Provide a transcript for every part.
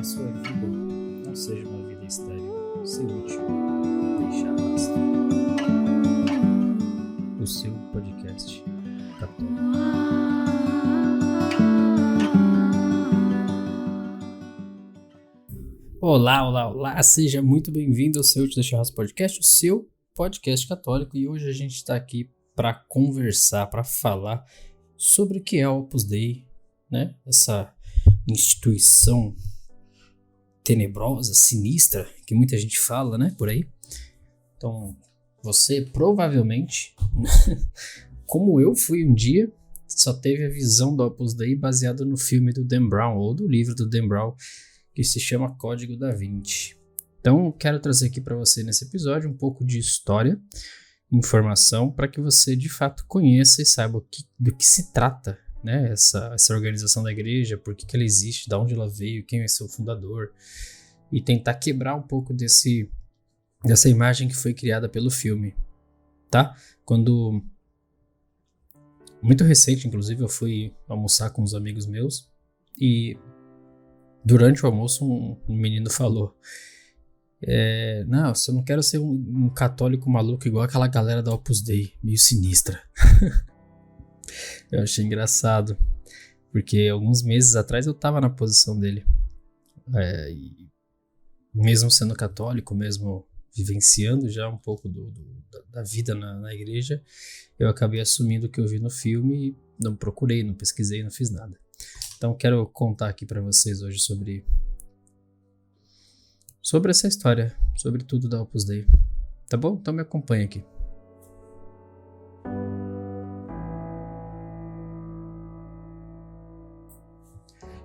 a sua vida não seja uma vida estéril, sem útil, deixar rastro. O seu podcast católico. Olá, seja muito bem-vindo ao seu Te Deixar Rastro Podcast, o seu podcast católico, e hoje a gente está aqui para conversar, para falar sobre o que é o Opus Dei, né? Essa instituição tenebrosa, sinistra, que muita gente fala, né, por aí. Então, você provavelmente, como eu fui um dia, só teve a visão do Opus Dei baseada no filme do Dan Brown, ou do livro do Dan Brown, que se chama Código da Vinci. Então, quero trazer aqui para você nesse episódio um pouco de história, informação, para que você de fato conheça e saiba do que se trata, né, essa organização da igreja, por que ela existe, de onde ela veio, quem é seu fundador, e tentar quebrar um pouco dessa imagem que foi criada pelo filme, tá? Muito recente, inclusive, eu fui almoçar com uns amigos meus e durante o almoço um menino falou: não, eu não quero ser um católico maluco igual aquela galera da Opus Dei, meio sinistra. Eu achei engraçado, porque alguns meses atrás eu tava na posição dele, e mesmo sendo católico, mesmo vivenciando já um pouco da vida na igreja, eu acabei assumindo o que eu vi no filme e não procurei, não pesquisei, não fiz nada. Então quero contar aqui para vocês hoje sobre essa história, sobre tudo da Opus Dei, tá bom? Então me acompanha aqui.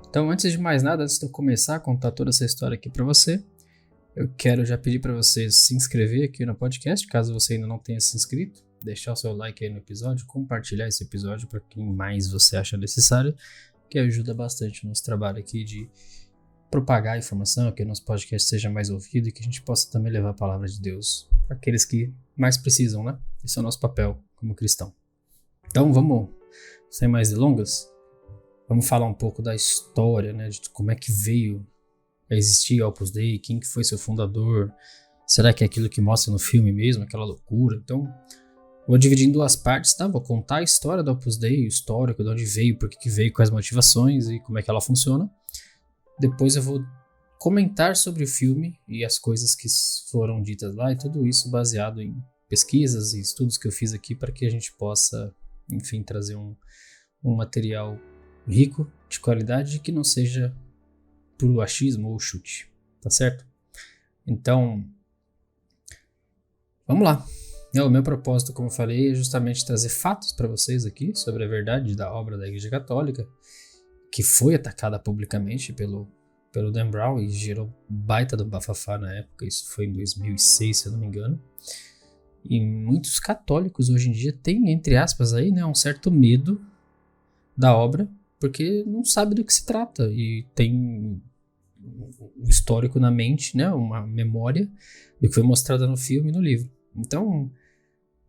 Então, antes de mais nada, antes de eu começar a contar toda essa história aqui para você, eu quero já pedir para você se inscrever aqui no podcast, caso você ainda não tenha se inscrito, deixar o seu like aí no episódio, compartilhar esse episódio para quem mais você acha necessário, que ajuda bastante o nosso trabalho aqui de propagar a informação, que o nosso podcast seja mais ouvido e que a gente possa também levar a palavra de Deus para aqueles que mais precisam, né? Esse é o nosso papel como cristão. Então vamos, sem mais delongas, vamos falar um pouco da história, né, de como é que veio a existir a Opus Dei, quem que foi seu fundador, será que é aquilo que mostra no filme mesmo, aquela loucura? Então, vou dividir em duas partes, tá? Vou contar a história da Opus Dei, o histórico, de onde veio, por que veio, quais motivações e como é que ela funciona. Depois eu vou comentar sobre o filme e as coisas que foram ditas lá, e tudo isso baseado em pesquisas e estudos que eu fiz aqui para que a gente possa, enfim, trazer um material rico, de qualidade, que não seja puro achismo ou chute, tá certo? Então, vamos lá. O meu propósito, como eu falei, é justamente trazer fatos para vocês aqui sobre a verdade da obra da Igreja Católica, que foi atacada publicamente pelo Dan Brown e gerou baita do bafafá na época. Isso foi em 2006, se eu não me engano. E muitos católicos hoje em dia têm, entre aspas, aí, né, um certo medo da obra, porque não sabe do que se trata e tem um histórico na mente, né, uma memória do que foi mostrado no filme e no livro. Então,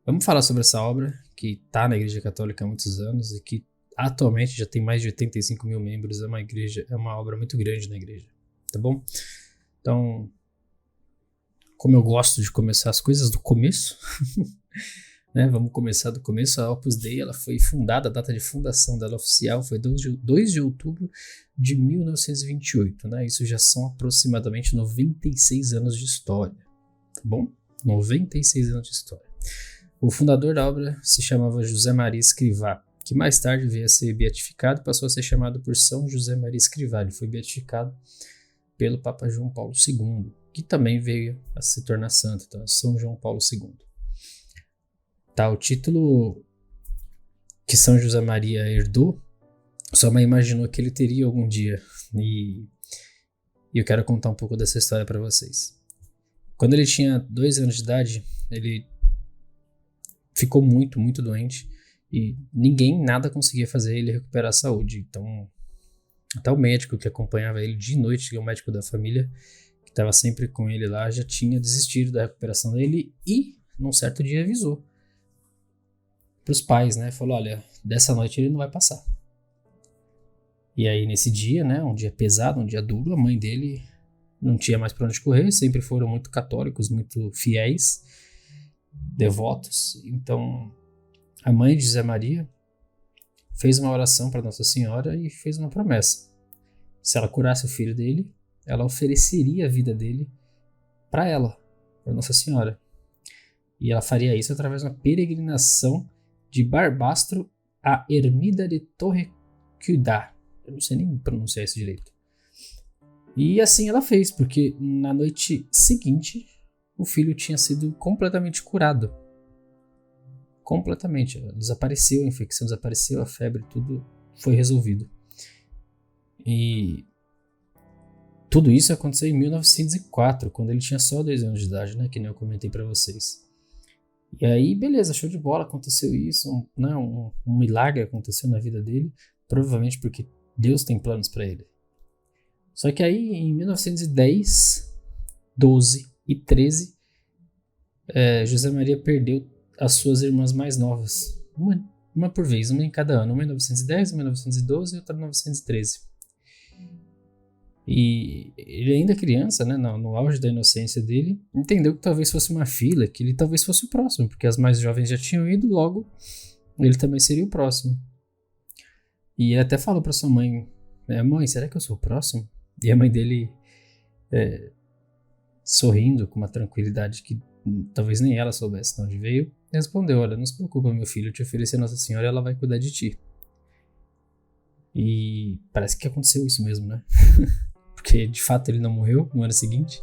vamos falar sobre essa obra que está na Igreja Católica há muitos anos e que atualmente já tem mais de 85 mil membros. É uma obra muito grande na igreja, tá bom? Então, como eu gosto de começar as coisas do começo, né, vamos começar do começo. A Opus Dei, ela foi fundada, a data de fundação dela oficial foi 2 de outubro de 1928, né? Isso já são aproximadamente 96 anos de história, tá bom? 96 anos de história. O fundador da obra se chamava José Maria Escrivá, que mais tarde veio a ser beatificado e passou a ser chamado por São José Maria Escrivá. Ele foi beatificado pelo Papa João Paulo II, que também veio a se tornar santo, então São João Paulo II. Tá, o título que São José Maria herdou, sua mãe imaginou que ele teria algum dia, e eu quero contar um pouco dessa história para vocês. Quando ele tinha 2 anos de idade, ele ficou muito, muito doente e nada conseguia fazer ele recuperar a saúde. Então, até o médico que acompanhava ele de noite, que é o médico da família, que estava sempre com ele lá, já tinha desistido da recuperação dele e, num certo dia, avisou para os pais, né? Falou: olha, dessa noite ele não vai passar. E aí nesse dia, né, um dia pesado, um dia duro, a mãe dele não tinha mais para onde correr, sempre foram muito católicos, muito fiéis, devotos. Então a mãe de José Maria fez uma oração para Nossa Senhora e fez uma promessa. Se ela curasse o filho dele, ela ofereceria a vida dele para ela, para Nossa Senhora. E ela faria isso através de uma peregrinação de Barbastro a Ermida de Torrecuda. Eu não sei nem pronunciar isso direito. E assim ela fez, porque na noite seguinte o filho tinha sido completamente curado. Completamente. Desapareceu, a infecção desapareceu, a febre, tudo foi resolvido. E tudo isso aconteceu em 1904, quando ele tinha só 2 anos de idade, né? Que nem eu comentei pra vocês. E aí, beleza, show de bola, aconteceu isso, um milagre aconteceu na vida dele, provavelmente porque Deus tem planos pra ele. Só que aí, em 1910, 12 e 13, José Maria perdeu as suas irmãs mais novas. Uma por vez, uma em cada ano. Uma em 1910, uma em 1912 e outra em 1913. E ele ainda criança, né, no auge da inocência dele, entendeu que talvez fosse uma fila, que ele talvez fosse o próximo, porque as mais jovens já tinham ido, logo ele também seria o próximo. E ele até falou para sua mãe, mãe, será que eu sou o próximo? E a mãe dele, sorrindo com uma tranquilidade que talvez nem ela soubesse de onde veio, respondeu, olha, não se preocupa meu filho, eu te ofereci a Nossa Senhora e ela vai cuidar de ti. E parece que aconteceu isso mesmo, né? Porque de fato ele não morreu no ano seguinte.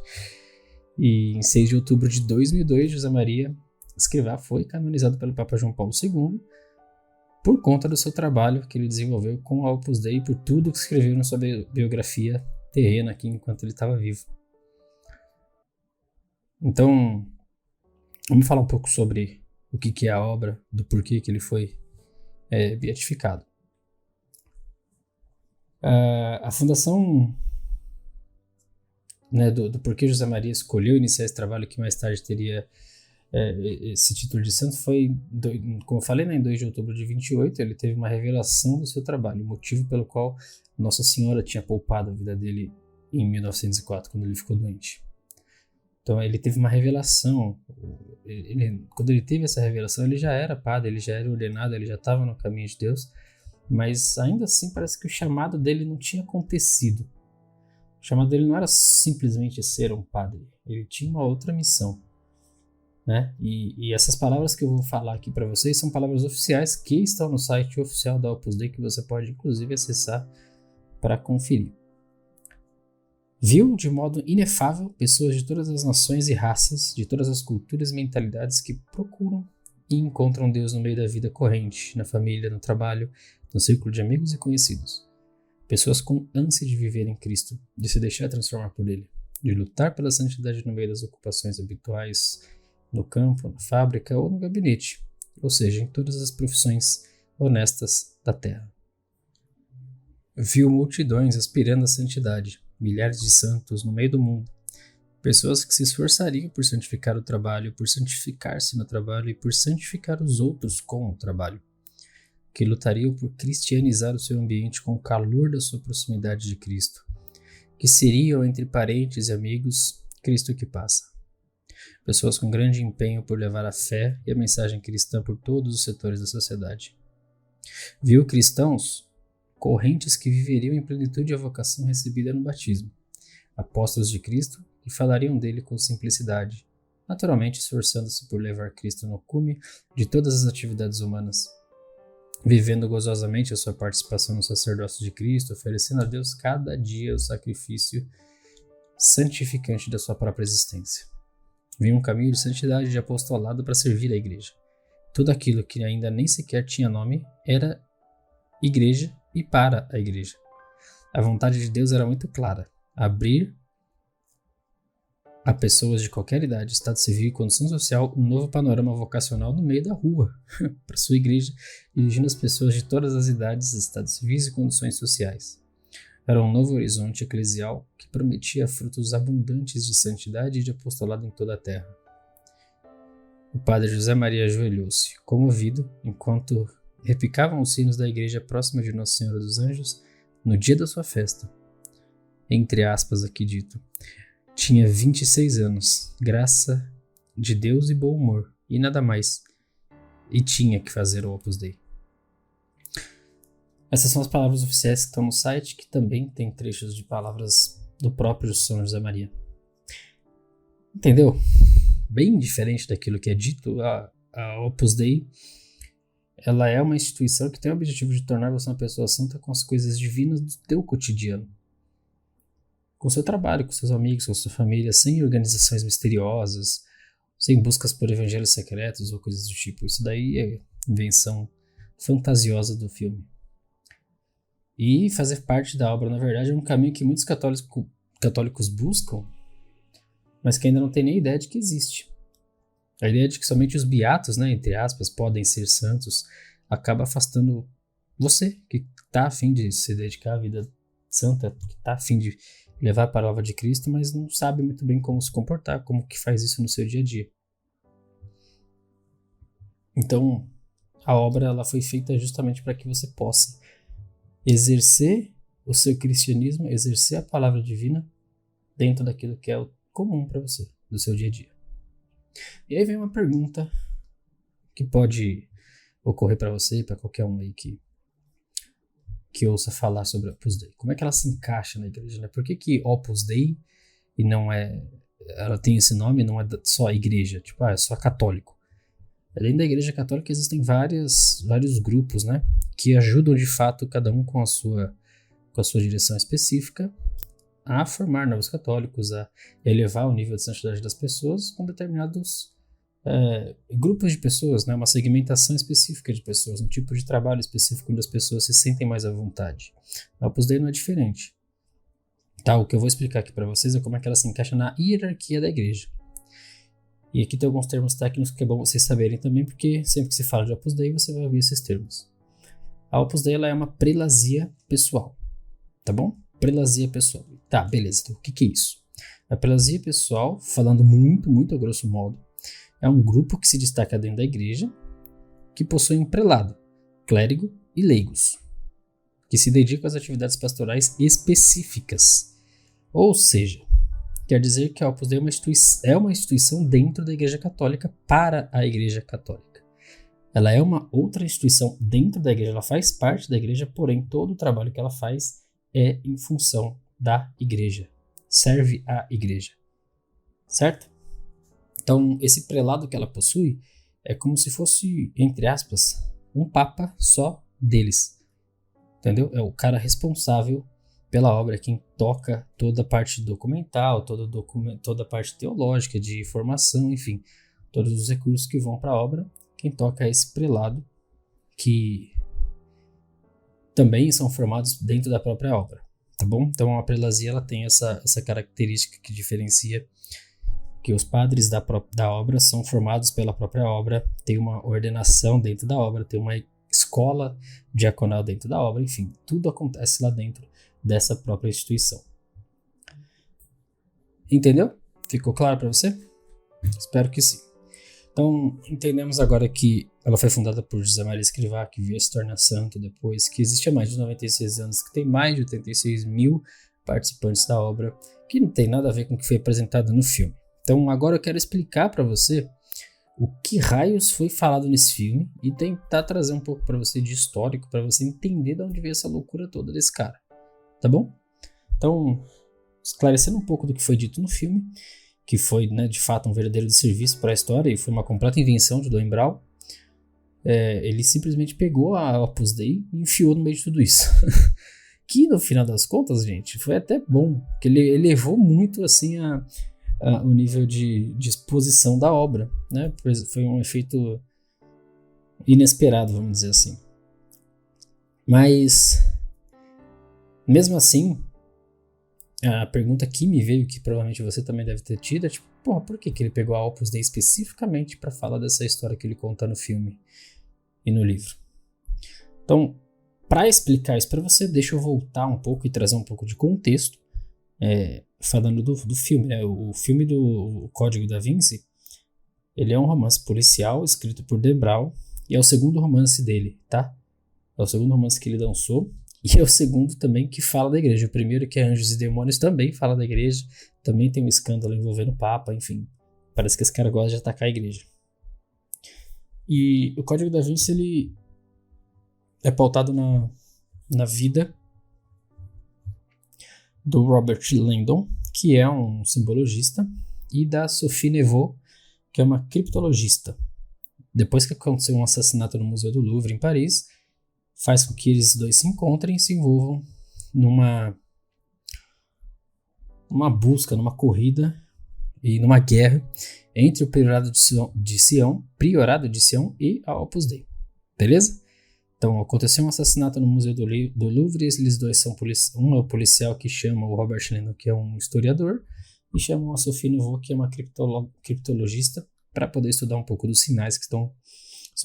E em 6 de outubro de 2002, José Maria Escrivá foi canonizado pelo Papa João Paulo II por conta do seu trabalho que ele desenvolveu com a Opus Dei e por tudo que escreveu na sua biografia terrena aqui enquanto ele estava vivo. Então, vamos falar um pouco sobre o que é a obra, do porquê que ele foi beatificado. A fundação, né, do porquê José Maria escolheu iniciar esse trabalho que mais tarde teria esse título de santo foi, como eu falei, né, em 2 de outubro de 28, ele teve uma revelação do seu trabalho, o motivo pelo qual Nossa Senhora tinha poupado a vida dele em 1904, quando ele ficou doente. Então ele teve uma revelação, quando ele teve essa revelação ele já era padre, ele já era ordenado, ele já estava no caminho de Deus, mas ainda assim parece que o chamado dele não tinha acontecido. O chamado dele não era simplesmente ser um padre, ele tinha uma outra missão, né? E essas palavras que eu vou falar aqui para vocês são palavras oficiais que estão no site oficial da Opus Dei, que você pode inclusive acessar para conferir. Viu de modo inefável pessoas de todas as nações e raças, de todas as culturas e mentalidades que procuram e encontram Deus no meio da vida corrente, na família, no trabalho, no círculo de amigos e conhecidos. Pessoas com ânsia de viver em Cristo, de se deixar transformar por Ele, de lutar pela santidade no meio das ocupações habituais, no campo, na fábrica ou no gabinete, ou seja, em todas as profissões honestas da terra. Viu multidões aspirando à santidade, milhares de santos no meio do mundo, pessoas que se esforçariam por santificar o trabalho, por santificar-se no trabalho e por santificar os outros com o trabalho, que lutariam por cristianizar o seu ambiente com o calor da sua proximidade de Cristo, que seriam entre parentes e amigos Cristo que passa. Pessoas com grande empenho por levar a fé e a mensagem cristã por todos os setores da sociedade. Viu cristãos correntes que viveriam em plenitude a vocação recebida no batismo, apóstolos de Cristo que falariam dele com simplicidade, naturalmente esforçando-se por levar Cristo no cume de todas as atividades humanas, vivendo gozosamente a sua participação no sacerdócio de Cristo, oferecendo a Deus cada dia o sacrifício santificante da sua própria existência. Viu um caminho de santidade e de apostolado para servir a igreja. Tudo aquilo que ainda nem sequer tinha nome era igreja e para a igreja. A vontade de Deus era muito clara: abrir a pessoas de qualquer idade, estado civil e condição social um novo panorama vocacional no meio da rua, para sua igreja, dirigindo as pessoas de todas as idades, estados civis e condições sociais. Era um novo horizonte eclesial que prometia frutos abundantes de santidade e de apostolado em toda a terra. O padre José Maria ajoelhou-se, comovido, enquanto repicavam os sinos da igreja próxima de Nossa Senhora dos Anjos, no dia da sua festa, entre aspas aqui dito, tinha 26 anos, graça de Deus e bom humor, e nada mais, e tinha que fazer o Opus Dei. Essas são as palavras oficiais que estão no site, que também tem trechos de palavras do próprio São José Maria. Entendeu? Bem diferente daquilo que é dito, a Opus Dei, ela é uma instituição que tem o objetivo de tornar você uma pessoa santa com as coisas divinas do teu cotidiano. Com seu trabalho, com seus amigos, com sua família, sem organizações misteriosas, sem buscas por evangelhos secretos ou coisas do tipo. Isso daí é invenção fantasiosa do filme. E fazer parte da obra, na verdade, é um caminho que muitos católicos buscam, mas que ainda não tem nem ideia de que existe. A ideia de que somente os beatos, né, entre aspas, podem ser santos, acaba afastando você, que está a fim de se dedicar à vida santa, que está a fim de levar a palavra de Cristo, mas não sabe muito bem como se comportar, como que faz isso no seu dia a dia. Então, a obra ela foi feita justamente para que você possa exercer o seu cristianismo, exercer a palavra divina dentro daquilo que é o comum para você, do seu dia a dia. E aí vem uma pergunta que pode ocorrer para você e para qualquer um aí que ouça falar sobre Opus Dei. Como é que ela se encaixa na igreja, né? Por que Opus Dei e não é... Ela tem esse nome, não é só a igreja, tipo, é só católico. Além da igreja católica existem vários grupos, né? Que ajudam de fato cada um com a sua direção específica a formar novos católicos, a elevar o nível de santidade das pessoas com determinados grupos de pessoas, né? Uma segmentação específica de pessoas, um tipo de trabalho específico onde as pessoas se sentem mais à vontade. A Opus Dei não é diferente. Tá, o que eu vou explicar aqui para vocês é como é que ela se encaixa na hierarquia da igreja. E aqui tem alguns termos técnicos que é bom vocês saberem também, porque sempre que se fala de Opus Dei você vai ouvir esses termos. A Opus Dei ela é uma prelazia pessoal, tá bom? Prelazia pessoal. Tá, beleza, então o que é isso? A prelazia pessoal, falando muito a grosso modo, é um grupo que se destaca dentro da igreja, que possui um prelado, clérigo e leigos, que se dedicam às atividades pastorais específicas. Ou seja, quer dizer que a Opus Dei é uma instituição dentro da Igreja Católica para a Igreja Católica. Ela é uma outra instituição dentro da igreja, ela faz parte da igreja, porém todo o trabalho que ela faz é em função da igreja, serve à igreja, certo? Então esse prelado que ela possui é como se fosse, entre aspas, um papa só deles, entendeu? É o cara responsável pela obra, quem toca toda a parte documental, toda a parte teológica, de formação, enfim, todos os recursos que vão para a obra. Quem toca é esse prelado, que também são formados dentro da própria obra, tá bom? Então a prelazia ela tem essa característica que diferencia que os padres da obra são formados pela própria obra, tem uma ordenação dentro da obra, tem uma escola diaconal dentro da obra, enfim, tudo acontece lá dentro dessa própria instituição. Entendeu? Ficou claro para você? Espero que sim. Então, entendemos agora que ela foi fundada por José Maria Escrivá, que veio a se tornar santo depois, que existe há mais de 96 anos, que tem mais de 86 mil participantes da obra, que não tem nada a ver com o que foi apresentado no filme. Então, agora eu quero explicar para você o que raios foi falado nesse filme e tentar trazer um pouco para você de histórico, para você entender de onde veio essa loucura toda desse cara, tá bom? Então, esclarecendo um pouco do que foi dito no filme, que foi, né, de fato um verdadeiro desserviço para a história e foi uma completa invenção de Dan Brown, ele simplesmente pegou a Opus Dei e enfiou no meio de tudo isso. Que no final das contas, gente, foi até bom, porque ele elevou muito assim o nível de exposição da obra, né? Foi um efeito inesperado, vamos dizer assim. Mas, mesmo assim, a pergunta que me veio, que provavelmente você também deve ter tido, é tipo, porra, por que ele pegou a Opus Dei especificamente para falar dessa história que ele conta no filme e no livro? Então, para explicar isso para você, deixa eu voltar um pouco e trazer um pouco de contexto, falando do filme, né? O filme do Código da Vinci, ele é um romance policial escrito por Dan Brown e é o segundo romance dele, tá? É o segundo romance que ele lançou E é o segundo também que fala da igreja. O primeiro, que é Anjos e Demônios, também fala da igreja. Também tem um escândalo envolvendo o Papa, enfim. Parece que esse cara gosta de atacar a igreja. E o Código da Vinci, ele é pautado na vida do Robert Langdon, que é um simbologista, e da Sophie Neveu, que é uma criptologista. Depois que aconteceu um assassinato no Museu do Louvre, em Paris, faz com que eles dois se encontrem e se envolvam numa busca, numa corrida e numa guerra entre o Priorado de Sião e a Opus Dei. Beleza? Então, aconteceu um assassinato no Museu do Louvre, e eles dois são um é o policial que chama o Robert Langdon, que é um historiador, e chamam a Sophie Neveu, que é uma criptologista, para poder estudar um pouco dos sinais que são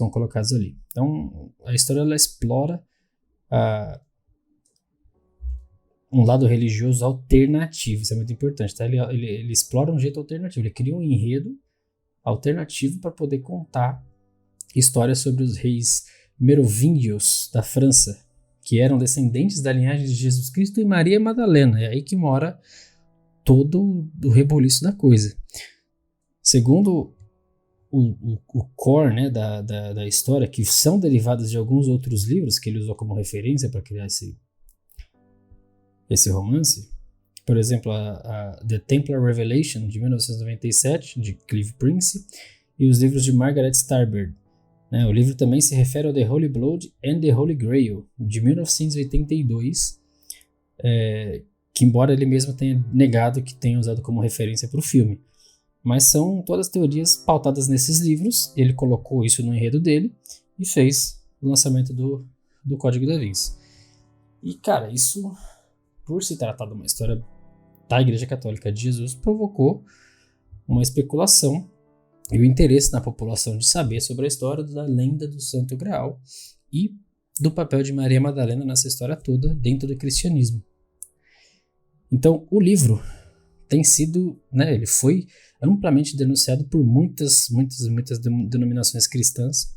colocados ali. Então, a história ela explora um lado religioso alternativo, isso é muito importante, tá? Ele explora um jeito alternativo, ele cria um enredo alternativo para poder contar histórias sobre os reis merovingios da França, que eram descendentes da linhagem de Jesus Cristo e Maria Madalena. É aí que mora todo o reboliço da coisa. Segundo o core, né, da história, que são derivados de alguns outros livros que ele usou como referência para criar esse romance, por exemplo, a The Templar Revelation, de 1997, de Clive Prince, e os livros de Margaret Starbird. Né? O livro também se refere ao The Holy Blood and the Holy Grail, de 1982, que embora ele mesmo tenha negado que tenha usado como referência para o filme. Mas são todas teorias pautadas nesses livros, ele colocou isso no enredo dele e fez o lançamento do Código da Vinci. E, cara, isso, por se tratar de uma história da Igreja Católica de Jesus, provocou uma especulação e o interesse na população de saber sobre a história da lenda do Santo Graal e do papel de Maria Madalena nessa história toda dentro do cristianismo. Então, o livro tem sido, né, ele foi amplamente denunciado por muitas denominações cristãs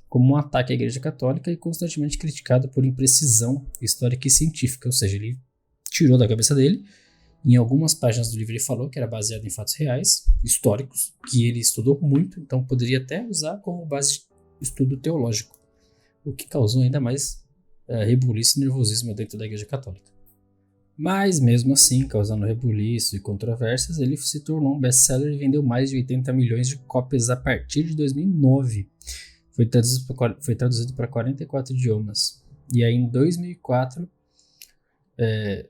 como um ataque à Igreja Católica e constantemente criticado por imprecisão histórica e científica, ou seja, ele tirou da cabeça dele. Em algumas páginas do livro ele falou que era baseado em fatos reais, históricos, que ele estudou muito, então poderia até usar como base de estudo teológico, o que causou ainda mais rebuliço e nervosismo dentro da Igreja Católica. Mas mesmo assim, causando rebuliço e controvérsias, ele se tornou um best-seller e vendeu mais de 80 milhões de cópias a partir de 2009. Foi traduzido para 44 idiomas. E aí em 2004...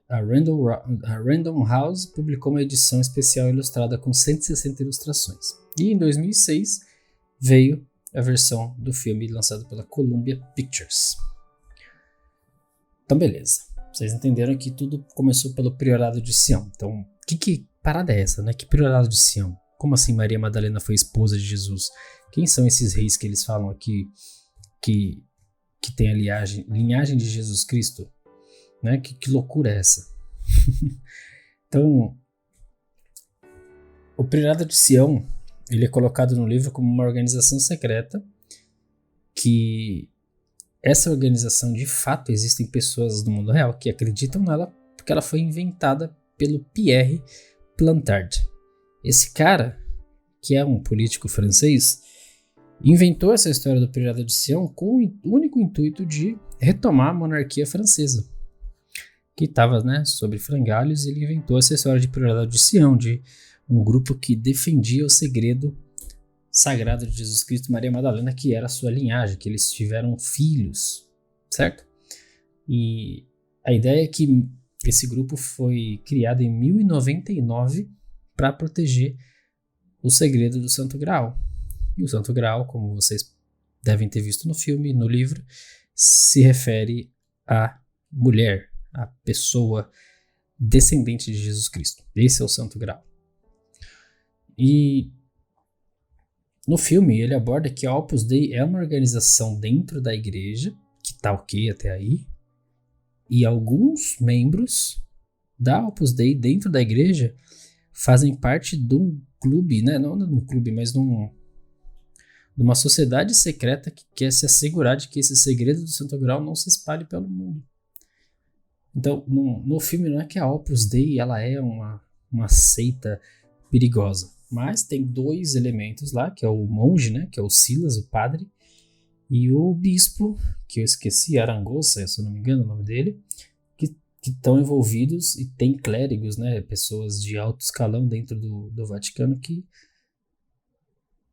a Random House publicou uma edição especial ilustrada com 160 ilustrações. E em 2006 veio a versão do filme lançada pela Columbia Pictures. Então beleza, vocês entenderam que tudo começou pelo Priorado de Sião. Então que parada é essa, né? Que Priorado de Sião? Como assim Maria Madalena foi esposa de Jesus? Quem são esses reis que eles falam aqui que tem a linhagem de Jesus Cristo? Né? Que loucura é essa? Então, o Priorado de Sião, ele é colocado no livro como uma organização secreta, que essa organização, de fato, existem pessoas no mundo real que acreditam nela, porque ela foi inventada pelo Pierre Plantard. Esse cara, que é um político francês, inventou essa história do Priorado de Sião com o único intuito de retomar a monarquia francesa, que estava, né, sobre frangalhos, e ele inventou essa história de Priorado de Sião, de um grupo que defendia o segredo sagrado de Jesus Cristo e Maria Madalena, que era a sua linhagem, que eles tiveram filhos, certo? E a ideia é que esse grupo foi criado em 1099 para proteger o segredo do Santo Graal. E o Santo Graal, como vocês devem ter visto no filme, no livro, se refere à mulher, a pessoa descendente de Jesus Cristo. Esse é o Santo Graal. E no filme ele aborda que a Opus Dei é uma organização dentro da igreja, que tá ok até aí, e alguns membros da Opus Dei dentro da igreja fazem parte de um clube, né? Não de um clube, mas de uma sociedade secreta que quer se assegurar de que esse segredo do Santo Graal não se espalhe pelo mundo. Então, no filme não é que a Opus Dei ela é uma seita perigosa, mas tem dois elementos lá, que é o monge, né, que é o Silas, o padre, e o bispo, que eu esqueci, Arangossa, se eu não me engano o nome dele, que estão envolvidos, e tem clérigos, né, pessoas de alto escalão dentro do Vaticano que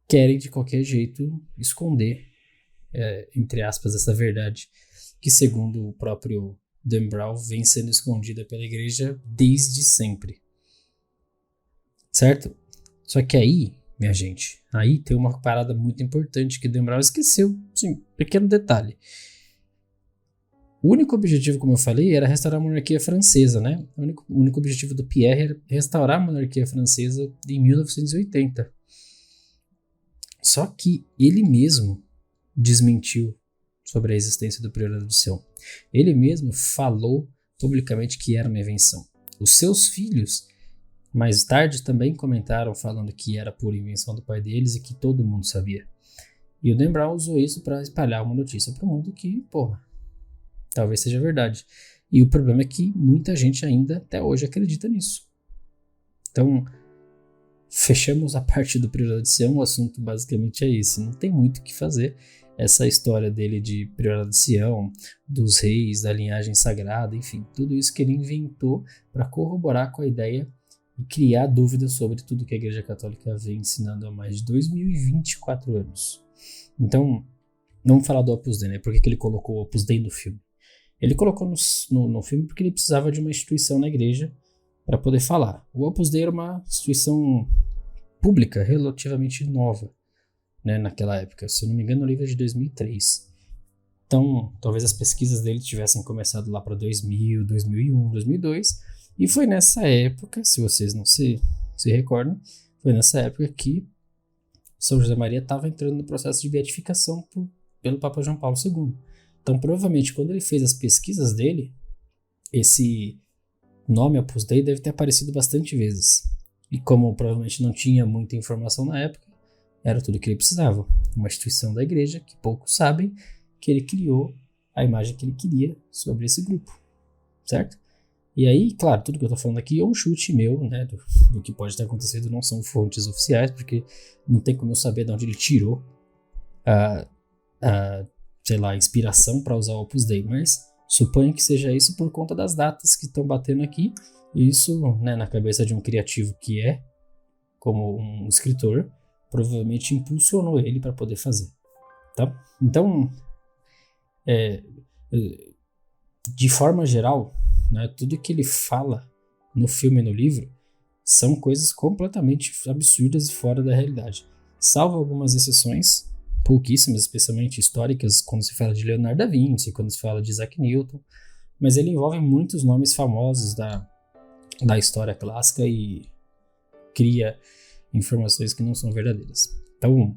querem de qualquer jeito esconder, entre aspas, essa verdade, que segundo o próprio Dan Brown vem sendo escondida pela igreja desde sempre. Certo? Só que aí, minha gente, aí tem uma parada muito importante que Dan Brown esqueceu. Sim, pequeno detalhe. O único objetivo, como eu falei, era restaurar a monarquia francesa, né? O único objetivo do Pierre era restaurar a monarquia francesa em 1980. Só que ele mesmo desmentiu sobre a existência do Priorado de Sião. Ele mesmo falou publicamente que era uma invenção. Os seus filhos, mais tarde, também comentaram falando que era por invenção do pai deles e que todo mundo sabia. E o Dan Brown usou isso para espalhar uma notícia para o mundo que, talvez seja verdade. E o problema é que muita gente ainda, até hoje, acredita nisso. Então, fechamos a parte do Priorado de Sião, o assunto basicamente é esse. Não tem muito o que fazer. Essa história dele de Priorado de Sião, dos reis, da linhagem sagrada, enfim, tudo isso que ele inventou para corroborar com a ideia e criar dúvidas sobre tudo que a Igreja Católica vem ensinando há mais de 2024 anos. Então, vamos falar do Opus Dei, né? Por que ele colocou o Opus Dei no filme? Ele colocou no filme porque ele precisava de uma instituição na igreja para poder falar. O Opus Dei era uma instituição pública relativamente nova, né, naquela época. Se eu não me engano, o livro é de 2003. Então, talvez as pesquisas dele tivessem começado lá para 2000, 2001, 2002. E foi nessa época, se vocês não se recordam, foi nessa época que São José Maria estava entrando no processo de beatificação pelo Papa João Paulo II. Então, provavelmente, quando ele fez as pesquisas dele, esse nome Opus Dei deve ter aparecido bastante vezes. E como provavelmente não tinha muita informação na época, era tudo que ele precisava. Uma instituição da igreja que poucos sabem que ele criou a imagem que ele queria sobre esse grupo, certo? E aí, claro, tudo que eu tô falando aqui é um chute meu, né, do que pode ter acontecido, não são fontes oficiais, porque não tem como eu saber de onde ele tirou a inspiração para usar o Opus Dei, mas suponho que seja isso por conta das datas que estão batendo aqui, e isso, né, na cabeça de um criativo que é, como um escritor, provavelmente impulsionou ele para poder fazer, tá? Então, de forma geral, né, tudo que ele fala no filme e no livro são coisas completamente absurdas e fora da realidade, salvo algumas exceções, pouquíssimas, especialmente históricas, quando se fala de Leonardo da Vinci, quando se fala de Isaac Newton, mas ele envolve muitos nomes famosos da história clássica e cria informações que não são verdadeiras. Então,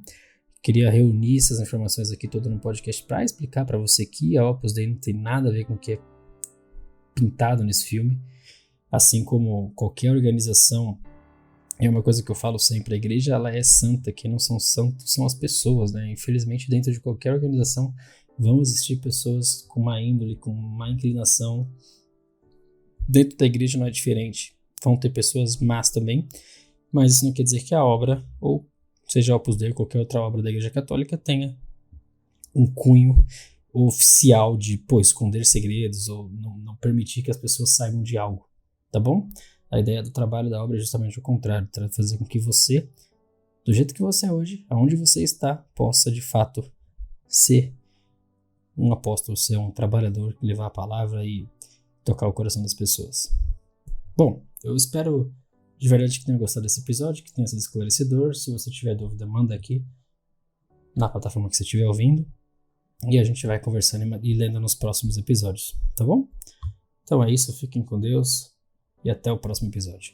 queria reunir essas informações aqui todo no podcast para explicar para você que a Opus Dei não tem nada a ver com o que é pintado nesse filme, assim como qualquer organização. É uma coisa que eu falo sempre, a igreja ela é santa, quem não são santos são as pessoas, né? Infelizmente, dentro de qualquer organização vão existir pessoas com má índole, com má inclinação. Dentro da igreja não é diferente, vão ter pessoas más também, mas isso não quer dizer que a obra, ou seja a Opus Dei ou qualquer outra obra da Igreja Católica, tenha um cunho oficial de esconder segredos ou não permitir que as pessoas saibam de algo, tá bom? A ideia do trabalho da obra é justamente o contrário, fazer com que você, do jeito que você é hoje, aonde você está, possa de fato ser um apóstolo, ser um trabalhador, levar a palavra e tocar o coração das pessoas. Bom, eu espero de verdade que tenha gostado desse episódio, que tenha sido esclarecedor. Se você tiver dúvida, manda aqui na plataforma que você estiver ouvindo e a gente vai conversando e lendo nos próximos episódios, tá bom? Então é isso, fiquem com Deus e até o próximo episódio.